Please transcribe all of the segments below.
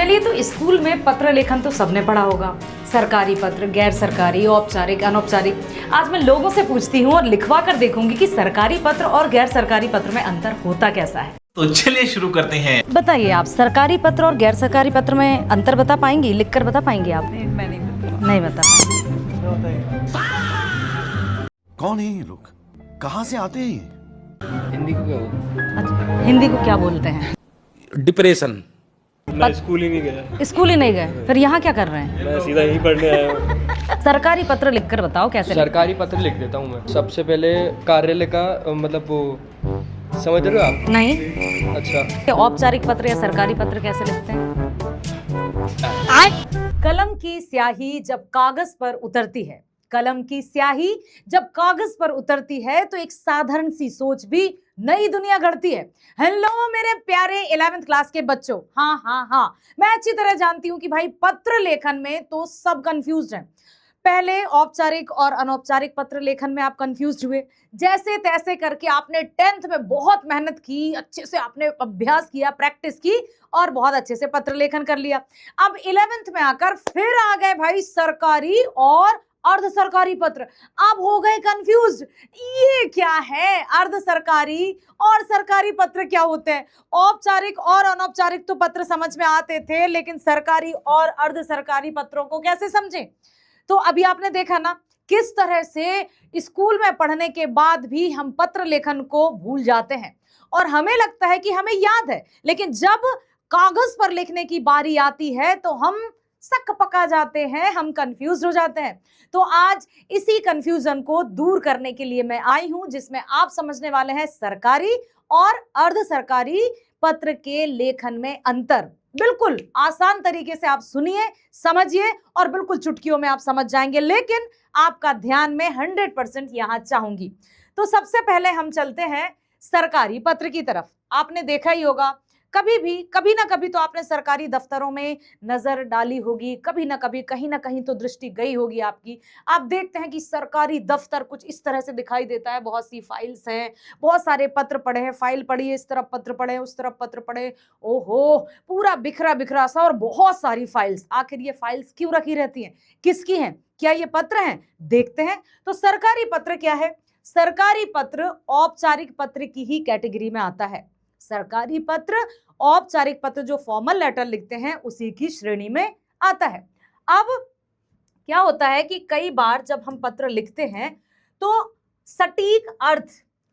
चलिए, तो स्कूल में पत्र लेखन तो सबने पढ़ा होगा। सरकारी पत्र, गैर सरकारी, औपचारिक, अनौपचारिक। आज मैं लोगों से पूछती हूँ और लिखवा कर देखूंगी कि सरकारी पत्र और गैर सरकारी पत्र में अंतर होता कैसा है। तो चलिए शुरू करते हैं। बताइए, आप सरकारी पत्र और गैर सरकारी पत्र में अंतर बता पाएंगी? लिख कर बता पाएंगी आप? मैं नहीं बता पाएंगी। कौन है ये लोग? कहाँ से आते हैं ये? हिंदी को क्या बोलते अच्छा, हिंदी को क्या बोलते हैं? डिप्रेशन। मैं स्कूल ही नहीं गया, स्कूल ही नहीं गए, फिर यहाँ क्या कर रहे हैं? मैं सीधा यहीं पढ़ने आया हूँ। सरकारी पत्र लिखकर बताओ कैसे लिखते सरकारी पत्र लिख देता हूँ मैं। सबसे पहले कार्यालय का मतलब वो समझ रहे हो आप? हैं? नहीं। अच्छा, औपचारिक पत्र या सरकारी पत्र कैसे लिखते हैं? कलम की स्याही जब कागज पर उतरती है, कलम की स्याही जब कागज पर उतरती है तो एक साधारण सी सोच भी नई दुनिया गढ़ती है। हेलो मेरे प्यारे 11th क्लास के बच्चों, हाँ, मैं अच्छी तरह जानती हूँ कि भाई पत्र लेखन में तो सब कंफ्यूज्ड हैं। पहले औपचारिक और अनौपचारिक पत्र लेखन में आप कंफ्यूज हुए, जैसे तैसे करके आपने 10th में बहुत मेहनत की, अच्छे से आपने अभ्यास किया, प्रैक्टिस की और बहुत अच्छे से पत्र लेखन कर लिया। अब 11th में आकर फिर आ गए भाई सरकारी और अर्ध सरकारी पत्र। अब हो गए कंफ्यूज्ड, ये क्या है? अर्ध सरकारी और सरकारी पत्र क्या होते हैं? औपचारिक और अनौपचारिक तो पत्र समझ में आते थे, लेकिन सरकारी और अर्ध सरकारी पत्रों को कैसे समझें? तो अभी आपने देखा ना किस तरह से स्कूल में पढ़ने के बाद भी हम पत्र लेखन को भूल जाते हैं और हमें लगता है कि हमें याद है, लेकिन जब कागज पर लिखने की बारी आती है तो हम सक पका जाते हैं, हम कंफ्यूज हो जाते हैं। तो आज इसी कंफ्यूजन को दूर करने के लिए मैं आई हूं, जिसमें आप समझने वाले हैं सरकारी और अर्ध सरकारी पत्र के लेखन में अंतर। बिल्कुल आसान तरीके से आप सुनिए, समझिए और बिल्कुल चुटकियों में आप समझ जाएंगे, लेकिन आपका ध्यान में 100% यहां चाहूंगी। तो सबसे पहले हम चलते हैं सरकारी पत्र की तरफ। आपने देखा ही होगा, कभी ना कभी तो आपने सरकारी दफ्तरों में नजर डाली होगी, कभी ना कभी कहीं ना कहीं तो दृष्टि गई होगी आपकी। आप देखते हैं कि सरकारी दफ्तर कुछ इस तरह से दिखाई देता है, बहुत सी फाइल्स हैं, बहुत सारे पत्र पड़े हैं, फाइल पड़ी है, इस तरफ पत्र पड़े, उस तरफ पत्र पड़े, ओहो पूरा बिखरा बिखरा सा और बहुत सारी फाइल्स। आखिर ये फाइल्स क्यों रखी रहती हैं? किसकी हैं? क्या ये पत्र हैं? देखते हैं। तो सरकारी पत्र क्या है? सरकारी पत्र औपचारिक पत्र की ही कैटेगरी में आता है। सरकारी पत्र औपचारिक पत्र जो फॉर्मल लेटर लिखते हैं उसी की श्रेणी में आता है। अब क्या होता है कि कई बार जब हम पत्र लिखते हैं तो सटीक अर्थ,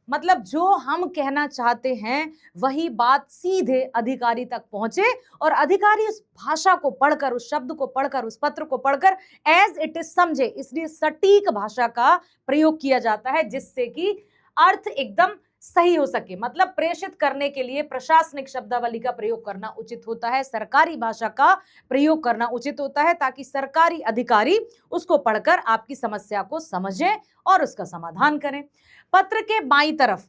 मतलब जो हम कहना चाहते हैं वही बात सीधे अधिकारी तक पहुंचे और अधिकारी उस भाषा को पढ़कर, उस शब्द को पढ़कर, उस पत्र को पढ़कर एज इट इज समझे, इसलिए सटीक भाषा का प्रयोग किया जाता है जिससे कि अर्थ एकदम सही हो सके। मतलब प्रेषित करने के लिए प्रशासनिक शब्दावली का प्रयोग करना उचित होता है, सरकारी भाषा का प्रयोग करना उचित होता है, ताकि सरकारी अधिकारी उसको पढ़कर आपकी समस्या को समझें और उसका समाधान करें। पत्र के बाईं तरफ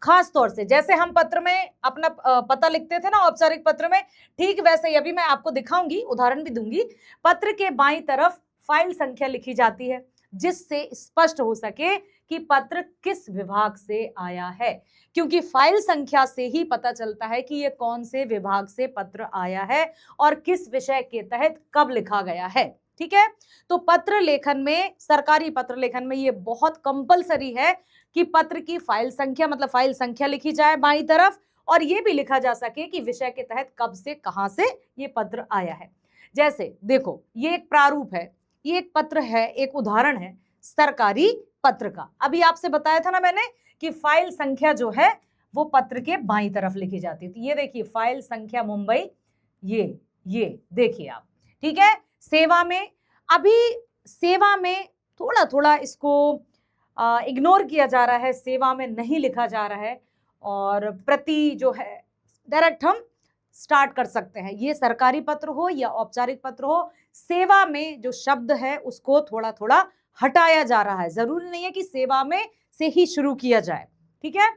खास तौर से जैसे हम पत्र में अपना पता लिखते थे ना औपचारिक पत्र में, ठीक वैसे ही अभी मैं आपको दिखाऊंगी, उदाहरण भी दूंगी। पत्र के बाईं तरफ फाइल संख्या लिखी जाती है जिससे स्पष्ट हो सके कि पत्र किस विभाग से आया है, क्योंकि फाइल संख्या से ही पता चलता है कि ये कौन से विभाग से पत्र आया है और किस विषय के तहत कब लिखा गया है। ठीक है, तो पत्र लेखन में, सरकारी पत्र लेखन में ये बहुत कंपलसरी है कि पत्र की फाइल संख्या, मतलब फाइल संख्या लिखी जाए बाईं तरफ और ये भी लिखा जा सके कि विषय के तहत कब से कहां से ये पत्र आया है। जैसे देखो, ये एक प्रारूप है, ये एक पत्र है, एक उदाहरण है सरकारी पत्र का। अभी आपसे बताया था ना मैंने कि फाइल संख्या जो है वो पत्र के बाईं तरफ लिखी जाती है। तो ये देखिए फाइल संख्या मुंबई, ये देखिए आप। ठीक है, सेवा में, अभी सेवा में थोड़ा थोड़ा इसको इग्नोर किया जा रहा है, सेवा में नहीं लिखा जा रहा है और प्रति जो है डायरेक्ट हम स्टार्ट कर सकते हैं। ये सरकारी पत्र हो या औपचारिक पत्र हो, सेवा में जो शब्द है उसको थोड़ा थोड़ा हटाया जा रहा है। जरूरी नहीं है कि सेवा में से ही शुरू किया जाए। ठीक है,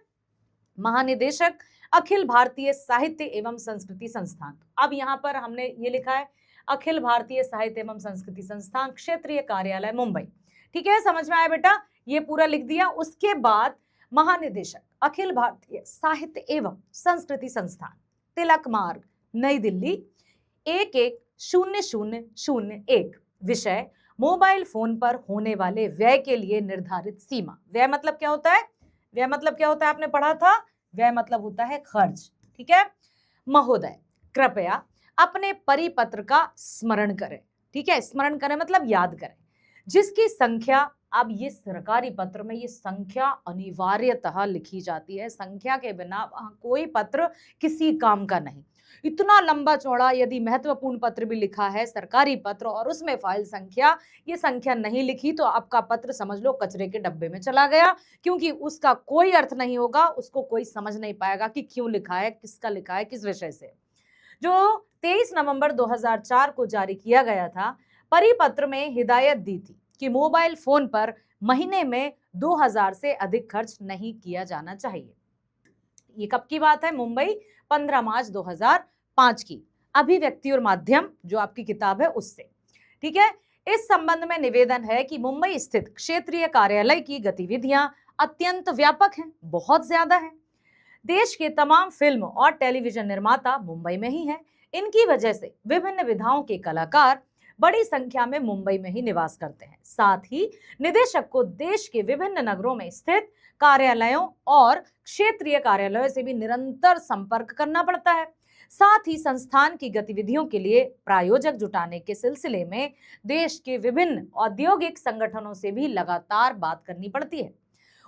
महानिदेशक अखिल भारतीय साहित्य एवं संस्कृति संस्थान। अब यहाँ पर हमने ये लिखा है अखिल भारतीय साहित्य एवं संस्कृति संस्थान, क्षेत्रीय कार्यालय मुंबई। ठीक है, समझ में आया बेटा? ये पूरा लिख दिया। उसके बाद महानिदेशक अखिल भारतीय साहित्य एवं संस्कृति संस्थान, तिलक मार्ग, नई दिल्ली, 110001। विषय मोबाइल फोन पर होने वाले व्यय के लिए निर्धारित सीमा। व्यय मतलब क्या होता है? व्यय मतलब क्या होता है? आपने पढ़ा था, व्यय मतलब होता है खर्च। ठीक है महोदय, कृपया अपने परिपत्र का स्मरण करें। ठीक है, स्मरण करें मतलब याद करें, जिसकी संख्या, अब ये सरकारी पत्र में ये संख्या अनिवार्यतः लिखी जाती है। संख्या के बिना कोई पत्र किसी काम का नहीं। इतना लंबा चौड़ा यदि महत्वपूर्ण पत्र भी लिखा है, सरकारी पत्र, और उसमें फाइल संख्या, ये संख्या नहीं लिखी तो आपका पत्र समझ लो कचरे के डब्बे में चला गया, क्योंकि उसका कोई अर्थ नहीं होगा, उसको कोई समझ नहीं पाएगा कि क्यों लिखा है, किसका लिखा है, किस विषय से। जो 23 नवंबर 2004 को जारी किया गया था, परिपत्र में हिदायत दी थी कि मोबाइल फोन पर महीने में 2000 से अधिक खर्च नहीं किया जाना चाहिए। ये कब की बात है? मुंबई 15 मार्च 2005 की। अभिव्यक्ति और माध्यम जो आपकी किताब है उससे। ठीक है, इस संबंध में निवेदन है कि मुंबई स्थित क्षेत्रीय कार्यालय की गतिविधियां अत्यंत व्यापक हैं, बहुत ज्यादा है। देश के तमाम फिल्म और टेलीविजन निर्माता मुंबई में ही हैं। इनकी वजह से विभिन्न विधाओं के कलाकार बड़ी संख्या में मुंबई में ही निवास करते हैं। साथ ही निदेशक को देश के विभिन्न नगरों में स्थित कार्यालयों और क्षेत्रीय कार्यालयों से भी निरंतर संपर्क करना पड़ता है। साथ ही संस्थान की गतिविधियों के लिए प्रायोजक जुटाने के सिलसिले में देश के विभिन्न औद्योगिक संगठनों से भी लगातार बात करनी पड़ती है।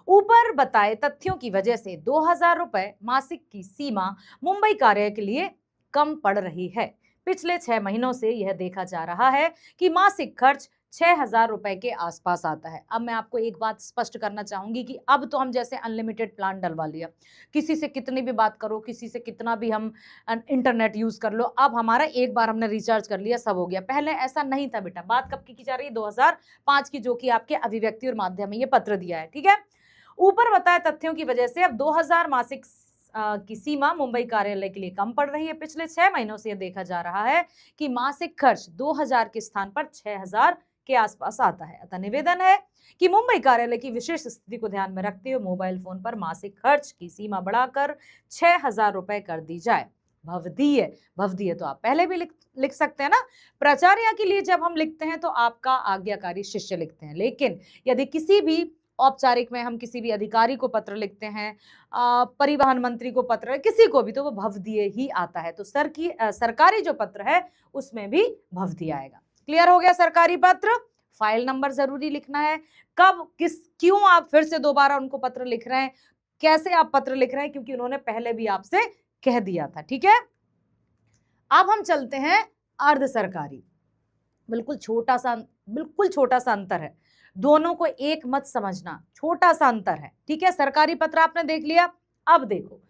ऊपर बताए तथ्यों की वजह से 2000 रुपए मासिक की सीमा मुंबई कार्य के लिए कम पड़ रही है। पिछले 6 महीनों से यह देखा जा रहा है कि मासिक खर्च 6000 रुपए के आसपास आता है। अब मैं आपको एक बात स्पष्ट करना चाहूंगी कि अब तो हम जैसे अनलिमिटेड प्लान डलवा लिया, किसी से कितनी भी बात करो, किसी से कितना भी हम इंटरनेट यूज कर लो। अब हमारा एक बार हमने रिचार्ज कर लिया, सब हो गया। पहले ऐसा नहीं था बेटा। बात कब की जा रही है? 2005 की, जो कि आपके अभिव्यक्ति और माध्यम में ये पत्र दिया है। ठीक है, ऊपर बताए तथ्यों की वजह से अब 2000 मासिक की सीमा मुंबई कार्यालय के लिए कम पड़ रही है। पिछले 6 महीनों से यह देखा जा रहा है कि मासिक खर्च 2000 के स्थान पर 6000 के आसपास आता है। अतः निवेदन है कि मुंबई कार्यालय की विशेष स्थिति को ध्यान में रखते हुए मोबाइल फोन पर मासिक खर्च की सीमा बढ़ाकर 6000 रुपए कर दी जाए। भवदीय, भवदीय तो आप पहले भी लिख सकते हैं ना। प्राचार्य के लिए जब हम लिखते हैं तो आपका आज्ञाकारी शिष्य लिखते हैं, लेकिन यदि किसी भी औपचारिक में हम किसी भी अधिकारी को पत्र लिखते हैं, परिवहन मंत्री को पत्र, किसी को भी, तो वो भवदीय ही आता है। तो सरकारी जो पत्र है उसमें भी भवदीय आएगा। क्लियर हो गया? सरकारी पत्र, फाइल नंबर जरूरी लिखना है, कब, किस, क्यों आप फिर से दोबारा उनको पत्र लिख रहे हैं, कैसे आप पत्र लिख रहे हैं, क्योंकि उन्होंने पहले भी आपसे कह दिया था। ठीक है, अब हम चलते हैं अर्ध सरकारी। बिल्कुल छोटा सा अंतर है, दोनों को एक मत समझना, छोटा सा अंतर है। ठीक है, सरकारी पत्र आपने देख लिया। अब देखो,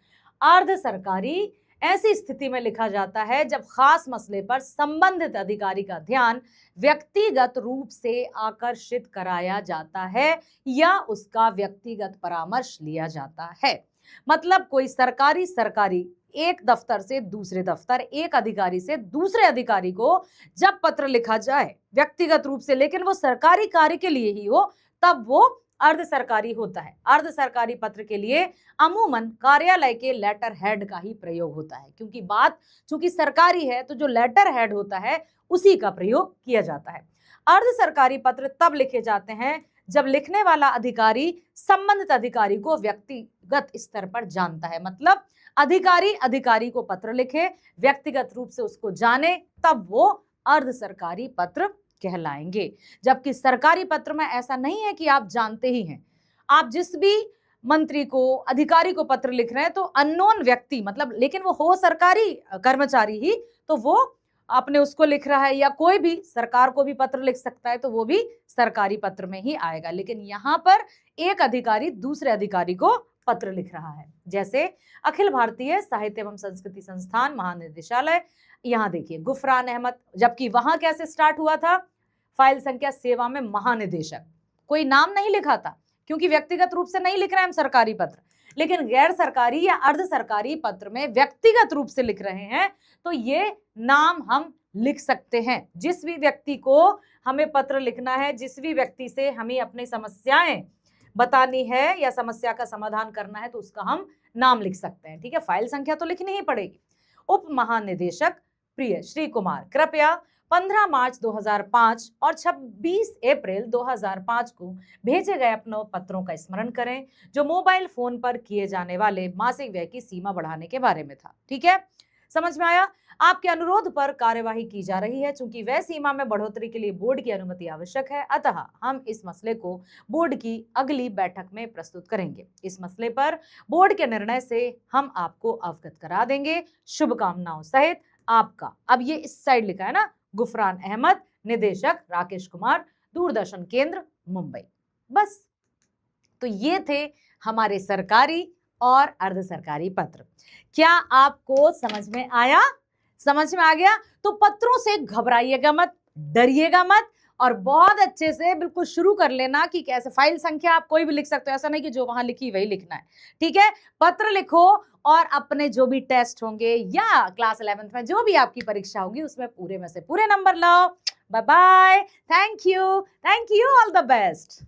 अर्ध सरकारी ऐसी स्थिति में लिखा जाता है जब खास मसले पर संबंधित अधिकारी का ध्यान व्यक्तिगत रूप से आकर्षित कराया जाता है या उसका व्यक्तिगत परामर्श लिया जाता है। मतलब कोई सरकारी एक दफ्तर से दूसरे दफ्तर, एक अधिकारी से दूसरे अधिकारी को जब पत्र लिखा जाए व्यक्तिगत रूप से, लेकिन वो सरकारी कार्य के लिए ही हो, तब वो अर्ध सरकारी होता है। अर्ध सरकारी पत्र के लिए अमूमन कार्यालय के लेटर हेड का ही प्रयोग होता है, क्योंकि बात चूंकि सरकारी है तो जो लेटर हेड होता है उसी का प्रयोग किया जाता है। अर्ध सरकारी पत्र तब लिखे जाते हैं जब लिखने वाला अधिकारी संबंधित अधिकारी को व्यक्तिगत स्तर पर जानता है। मतलब अधिकारी को पत्र लिखे, व्यक्तिगत रूप से उसको जाने, तब वो अर्ध सरकारी पत्र कहलाएंगे। जबकि सरकारी पत्र में ऐसा नहीं है कि आप जानते ही हैं। आप जिस भी मंत्री को, अधिकारी को पत्र लिख रहे हैं तो अननोन व्यक्ति, मतलब, लेकिन वो हो सरकारी कर्मचारी ही, तो वो आपने उसको लिख रहा है, या कोई भी सरकार को भी पत्र लिख सकता है तो वो भी सरकारी पत्र में ही आएगा। लेकिन यहाँ पर एक अधिकारी दूसरे अधिकारी को पत्र लिख रहा है। जैसे अखिल भारतीय साहित्य एवं संस्कृति संस्थान महानिदेशालय, यहाँ देखिए गुफरान अहमद, जबकि वहां कैसे स्टार्ट हुआ था? फाइल संख्या सेवा में महानिदेशक, कोई नाम नहीं लिखा था, क्योंकि व्यक्तिगत रूप से नहीं लिख रहे हैं हम सरकारी पत्र। लेकिन गैर सरकारी या अर्ध सरकारी पत्र में व्यक्तिगत रूप से लिख रहे हैं तो ये नाम हम लिख सकते हैं। जिस भी व्यक्ति को हमें पत्र लिखना है, जिस भी व्यक्ति से हमें अपनी समस्याएं बतानी है या समस्या का समाधान करना है, तो उसका हम नाम लिख सकते हैं। ठीक है, फाइल संख्या तो लिखनी ही पड़ेगी। उप महानिदेशक प्रिय श्री कुमार, कृपया 15 मार्च 2005 और 26 अप्रैल 2005 को भेजे गए अपने पत्रों का स्मरण करें जो मोबाइल फोन पर किए जाने वाले मासिक व्यय की सीमा बढ़ाने के बारे में था। ठीक है, समझ में आया? आपके अनुरोध पर कार्यवाही की जा रही है। चूंकि व्यय सीमा में बढ़ोतरी के लिए बोर्ड की अनुमति आवश्यक है, अतः हम इस मसले को बोर्ड की अगली बैठक में प्रस्तुत करेंगे। इस मसले पर बोर्ड के निर्णय से हम आपको अवगत करा देंगे। शुभकामनाओं सहित आपका, अब ये इस साइड लिखा है ना, गुफरान अहमद, निदेशक राकेश कुमार, दूरदर्शन केंद्र, मुंबई। बस, तो ये थे हमारे सरकारी और अर्ध सरकारी पत्र। क्या आपको समझ में आया? समझ में आ गया? तो पत्रों से घबराइएगा मत, डरिएगा मत, और बहुत अच्छे से बिल्कुल शुरू कर लेना कि कैसे फाइल संख्या आप कोई भी लिख सकते हो, ऐसा नहीं कि जो वहां लिखी वही लिखना है। ठीक है, पत्र लिखो और अपने जो भी टेस्ट होंगे या क्लास 11th में जो भी आपकी परीक्षा होगी उसमें पूरे में से पूरे नंबर लाओ। Bye bye, thank you, all the best.